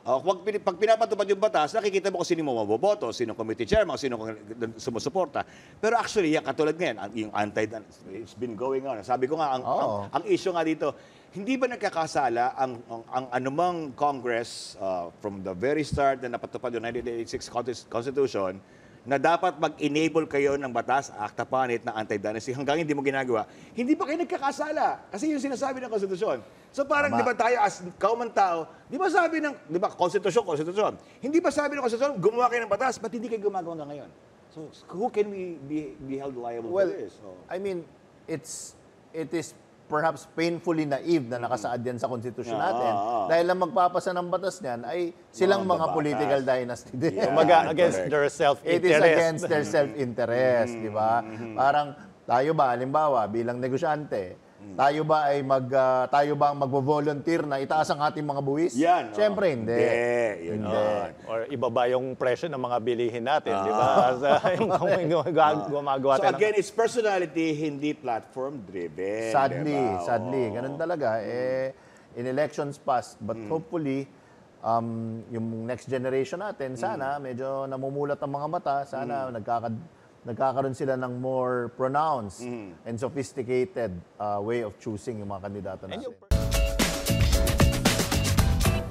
Pag pinapatupad yung batas, nakikita mo kung sino mo maboboto, sino committee chairman, sino sumusuporta. Pero actually, yan, katulad ngayon, yung it's been going on. Sabi ko nga, ang issue nga dito, hindi ba nagkakasala ang anumang Congress from the very start na napatupad yung 1986 Constitution na dapat mag-enable kayo ng batas, act upon it, na anti-dynasty, hanggang hindi mo ginagawa, hindi pa kayo nagkakasala. Kasi yung sinasabi ng Konstitusyon. So parang, di ba tayo as kauman tao, di ba sabi ng, di ba, Konstitusyon. Hindi ba sabi ng Konstitusyon, gumawa kayo ng batas, ba't hindi kayo gumagawa hanggang ngayon? So who can we be held liable for this? So, I mean, it is perhaps painfully naive na nakasaad yan sa konstitusyon natin. Dahil ang magpapasa ng batas niyan ay silang mga political dynasty din. Yeah, against their self-interest. It is against their self-interest, di ba? Parang tayo ba, halimbawa, bilang negosyante, tayo ba ang magvo-volunteer na itaas ang ating mga buwis? Yan. Siyempre, hindi. Hindi. Or ibaba yung presyo ng mga bilihin natin, di ba? Yung gumagawa So again, it's personality, hindi platform-driven. Sadly. Ganun talaga. In elections past, but hopefully, yung next generation natin, sana medyo namumulat ang mga mata, sana nagkakaroon sila ng more pronounced and sophisticated way of choosing yung mga kandidato natin.